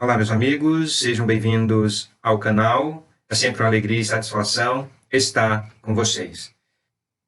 Olá, meus amigos, sejam bem-vindos ao canal. É sempre uma alegria e satisfação estar com vocês.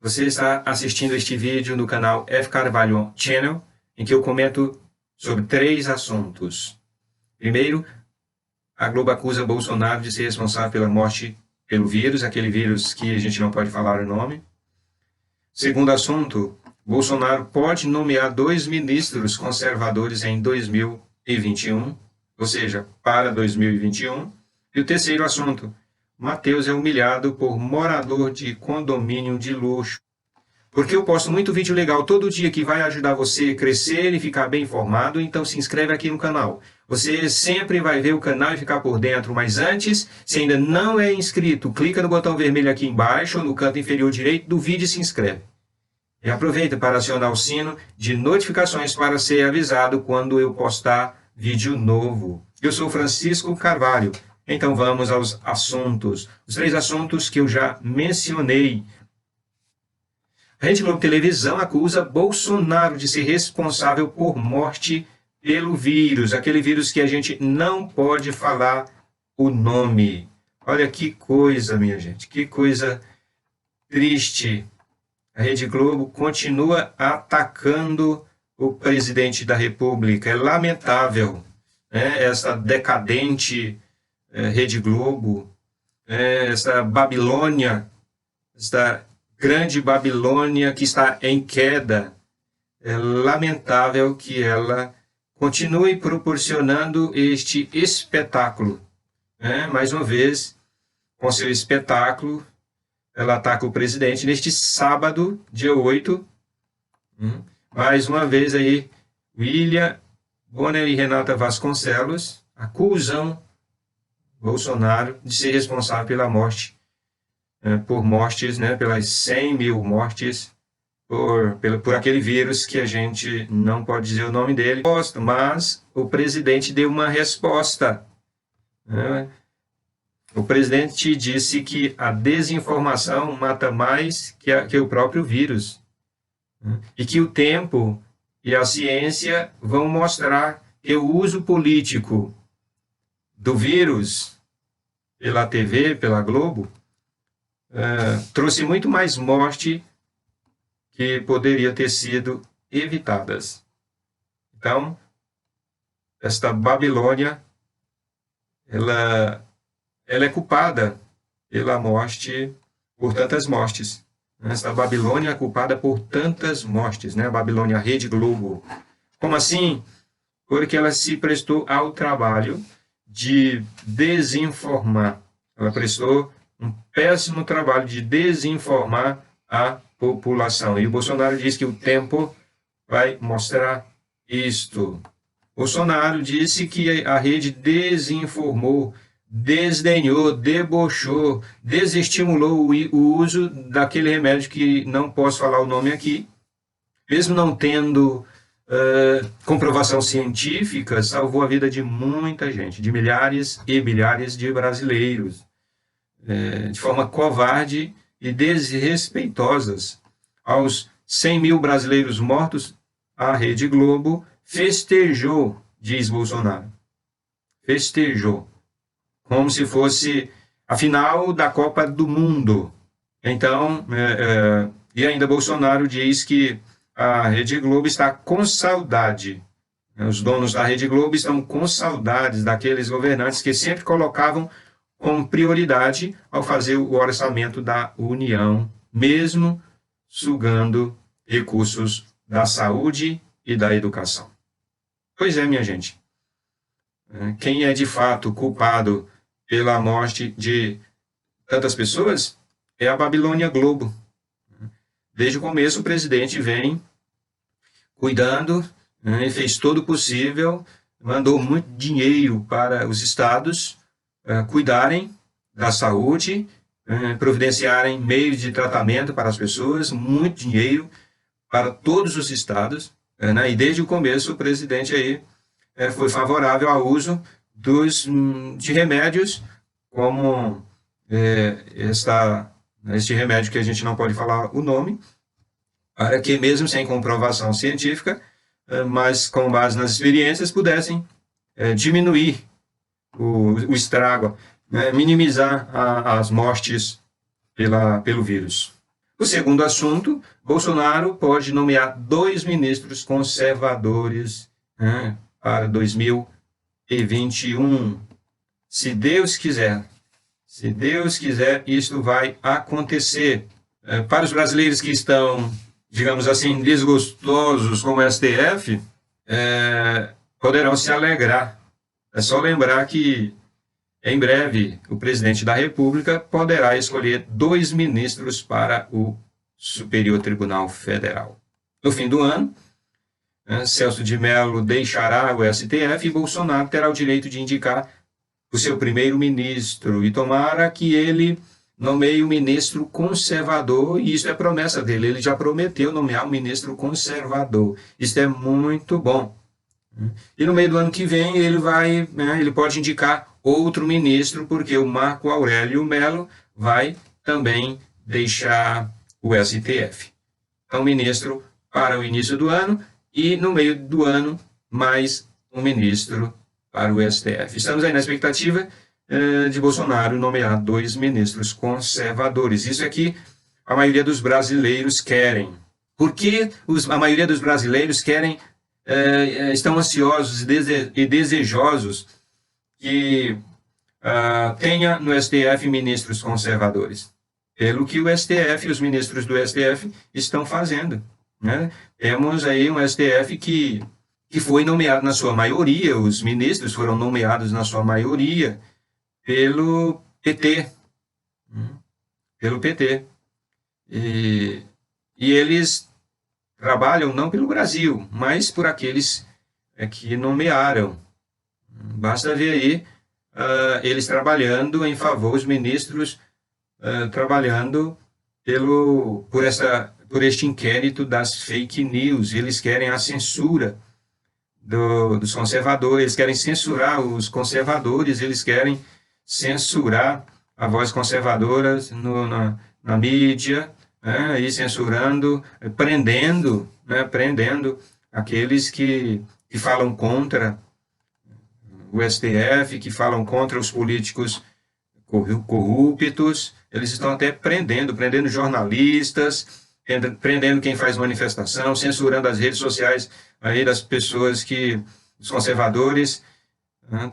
Você está assistindo este vídeo no canal F. Carvalho Channel, em que eu comento sobre 3 assuntos. Primeiro, a Globo acusa Bolsonaro de ser responsável pela morte pelo vírus, aquele vírus que a gente não pode falar o nome. Segundo assunto, Bolsonaro pode nomear 2 ministros conservadores em 2021. Ou seja, para 2021. E o terceiro assunto, Matheus é humilhado por morador de condomínio de luxo. Porque eu posto muito vídeo legal todo dia que vai ajudar você a crescer e ficar bem informado, então se inscreve aqui no canal. Você sempre vai ver o canal e ficar por dentro, mas antes, se ainda não é inscrito, clica no botão vermelho aqui embaixo, no canto inferior direito do vídeo e se inscreve. E aproveita para acionar o sino de notificações para ser avisado quando eu postar vídeo novo. Eu sou Francisco Carvalho, então vamos aos assuntos. Os 3 assuntos que eu já mencionei. A Rede Globo Televisão acusa Bolsonaro de ser responsável por morte pelo vírus, aquele vírus que a gente não pode falar o nome. Olha que coisa, minha gente, que coisa triste. A Rede Globo continua atacando o presidente da República. É lamentável, né? Essa decadente Rede Globo, essa Babilônia, esta grande Babilônia que está em queda. É lamentável que ela continue proporcionando este espetáculo. Mais uma vez, com seu espetáculo, ela ataca o presidente neste sábado, dia 8. Mais uma vez aí, William Bonner e Renata Vasconcelos acusam Bolsonaro de ser responsável pela morte, por mortes, pelas 100 mil mortes, por aquele vírus que a gente não pode dizer o nome dele, mas o presidente deu uma resposta. O presidente disse que a desinformação mata mais que o próprio vírus. E que o tempo e a ciência vão mostrar que o uso político do vírus pela TV, pela Globo, trouxe muito mais morte que poderia ter sido evitadas. Então, esta Babilônia, ela é culpada pela morte, por tantas mortes. Essa Babilônia é culpada por tantas mortes, A Babilônia, a Rede Globo. Como assim? Porque ela se prestou ao trabalho de desinformar. Ela prestou um péssimo trabalho de desinformar a população. E o Bolsonaro diz que o tempo vai mostrar isto. Bolsonaro disse que a rede desinformou, desdenhou, debochou, desestimulou o uso daquele remédio que não posso falar o nome aqui, mesmo não tendo comprovação científica, salvou a vida de muita gente, de milhares e milhares de brasileiros, de forma covarde e desrespeitosas. Aos 100 mil brasileiros mortos, a Rede Globo festejou, diz Bolsonaro, festejou, como se fosse a final da Copa do Mundo. Então, e ainda Bolsonaro diz que a Rede Globo está com saudade. Os donos da Rede Globo estão com saudades daqueles governantes que sempre colocavam como prioridade ao fazer o orçamento da União, mesmo sugando recursos da saúde e da educação. Pois é, minha gente. Quem é de fato culpado pela morte de tantas pessoas é a Babilônia Globo. Desde o começo o presidente vem cuidando, fez todo o possível, mandou muito dinheiro para os estados cuidarem da saúde, providenciarem meios de tratamento para as pessoas, muito dinheiro para todos os estados, e desde o começo o presidente aí foi favorável ao uso de remédios como este remédio que a gente não pode falar o nome, para que mesmo sem comprovação científica, mas com base nas experiências, pudessem diminuir o estrago, né? Minimizar as mortes pelo vírus. O segundo assunto, Bolsonaro pode nomear 2 ministros conservadores, né, para 2021. Se Deus quiser, isto vai acontecer. Para os brasileiros que estão, digamos assim, desgostosos com o STF, poderão se alegrar. É só lembrar que, em breve, o presidente da República poderá escolher 2 ministros para o Superior Tribunal Federal. No fim do ano, Celso de Mello deixará o STF e Bolsonaro terá o direito de indicar o seu primeiro-ministro. E tomara que ele nomeie um ministro conservador, e isso é promessa dele. Ele já prometeu nomear um ministro conservador. Isso é muito bom. E no meio do ano que vem ele pode indicar outro ministro, porque o Marco Aurélio Mello vai também deixar o STF. Então, ministro para o início do ano e no meio do ano mais um ministro para o STF. Estamos aí na expectativa de Bolsonaro nomear 2 ministros conservadores. Isso é que a maioria dos brasileiros querem. Por que a maioria dos brasileiros estão ansiosos e desejosos que tenha no STF ministros conservadores? Pelo que o STF e os ministros do STF estão fazendo, né? Temos aí um STF que foi nomeado na sua maioria, os ministros foram nomeados na sua maioria pelo PT. E eles trabalham não pelo Brasil, mas por aqueles que nomearam. Basta ver aí eles trabalhando em favor, os ministros trabalhando por este inquérito das fake news. Eles querem a censura dos conservadores, eles querem censurar os conservadores, eles querem censurar a voz conservadora na mídia, e censurando, prendendo aqueles que falam contra o STF, que falam contra os políticos corruptos. Eles estão até prendendo jornalistas, prendendo quem faz manifestação, censurando as redes sociais aí das pessoas os conservadores.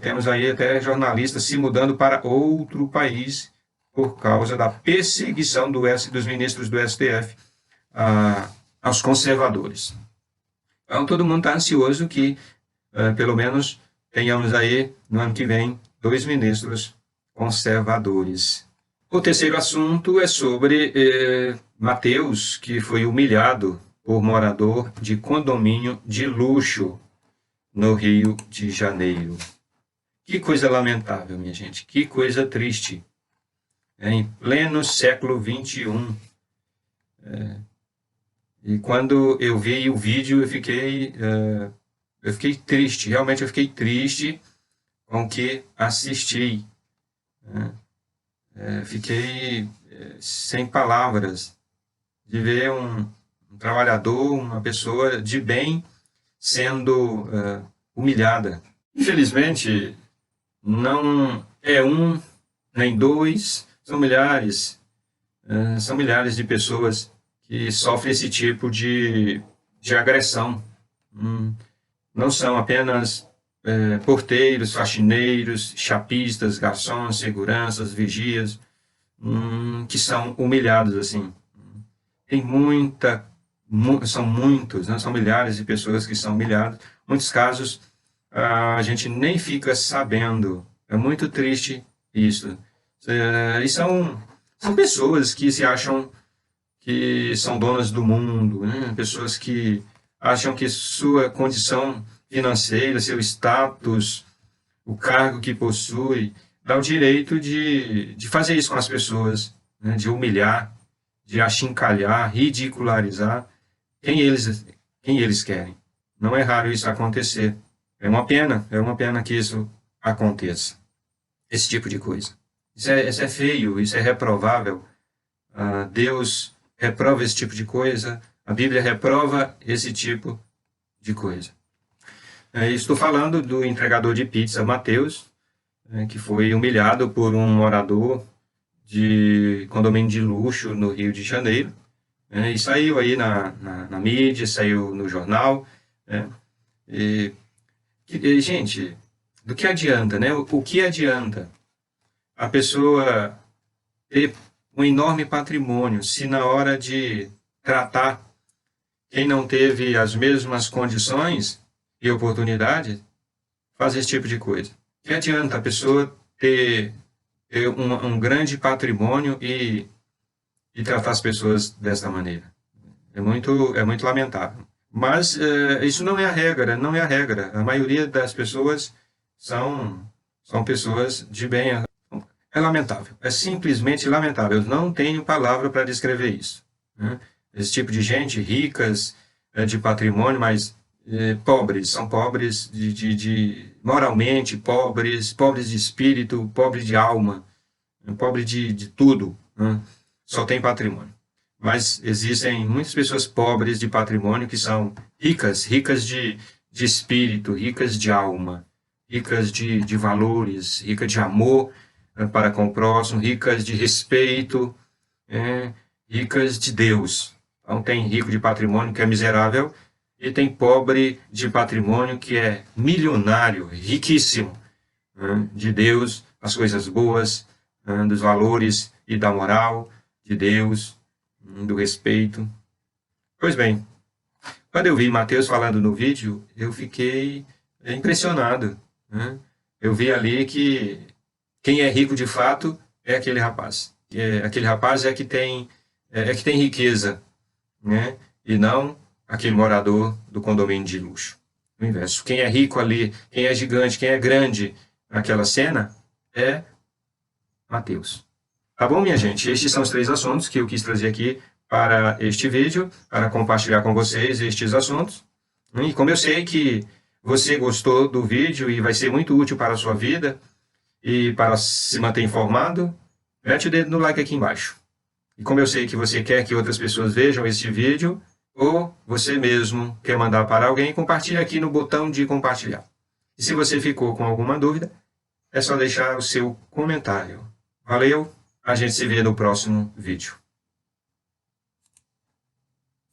Temos aí até jornalistas se mudando para outro país por causa da perseguição dos ministros do STF aos conservadores. Então, todo mundo está ansioso que, pelo menos, tenhamos aí, no ano que vem, 2 ministros conservadores. O terceiro assunto é sobre Mateus, que foi humilhado por morador de condomínio de luxo no Rio de Janeiro. Que coisa lamentável, minha gente, que coisa triste. Em pleno século XXI. E quando eu vi o vídeo, eu fiquei triste, realmente eu fiquei triste com o que assisti. Fiquei sem palavras de ver um trabalhador, uma pessoa de bem sendo humilhada. Infelizmente, não é um, nem 2, são milhares de pessoas que sofrem esse tipo de agressão. Não são apenas porteiros, faxineiros, chapistas, garçons, seguranças, vigias, que são humilhados assim. São muitos, né? São milhares de pessoas que são humilhadas. Muitos casos a gente nem fica sabendo. É muito triste isso. E são pessoas que se acham que são donas do mundo, né? Pessoas que acham que sua condição financeira, seu status, o cargo que possui, dá o direito de fazer isso com as pessoas, né? De humilhar, de achincalhar, ridicularizar quem eles querem. Não é raro isso acontecer. É uma pena que isso aconteça. Esse tipo de coisa. Isso é feio, isso é reprovável. Deus reprova esse tipo de coisa, a Bíblia reprova esse tipo de coisa. Estou falando do entregador de pizza, Mateus, que foi humilhado por um morador de condomínio de luxo no Rio de Janeiro, né? E saiu aí na mídia, saiu no jornal, né? E, gente, do que adianta, né? O que adianta a pessoa ter um enorme patrimônio se na hora de tratar quem não teve as mesmas condições e oportunidade faz esse tipo de coisa? Que adianta a pessoa ter um grande patrimônio e tratar as pessoas desta maneira? É muito lamentável. Mas isso não é a regra, não é a regra. A maioria das pessoas são pessoas de bem. É lamentável, é simplesmente lamentável. Eu não tenho palavra para descrever isso, né? Esse tipo de gente, ricas, de patrimônio, mas pobres, são pobres moralmente, pobres de espírito, pobres de alma, pobres de tudo, né? Só tem patrimônio. Mas existem muitas pessoas pobres de patrimônio que são ricas de espírito, ricas de alma, ricas de valores, ricas de amor para com o próximo, ricas de respeito, ricas de Deus. Então tem rico de patrimônio que é miserável e tem pobre de patrimônio que é milionário, riquíssimo, de Deus, as coisas boas, dos valores e da moral de Deus, do respeito. Pois bem, quando eu vi Mateus falando no vídeo, eu fiquei impressionado, né? Eu vi ali que quem é rico de fato é aquele rapaz. Aquele rapaz é que tem riqueza, né? E não aquele morador do condomínio de luxo. O inverso. Quem é rico ali, quem é gigante, quem é grande naquela cena é Mateus. Tá bom, minha gente? Estes são os 3 assuntos que eu quis trazer aqui para este vídeo, para compartilhar com vocês estes assuntos. E como eu sei que você gostou do vídeo e vai ser muito útil para a sua vida e para se manter informado, mete o dedo no like aqui embaixo. E como eu sei que você quer que outras pessoas vejam este vídeo, ou você mesmo quer mandar para alguém, compartilhe aqui no botão de compartilhar. E se você ficou com alguma dúvida, é só deixar o seu comentário. Valeu, a gente se vê no próximo vídeo.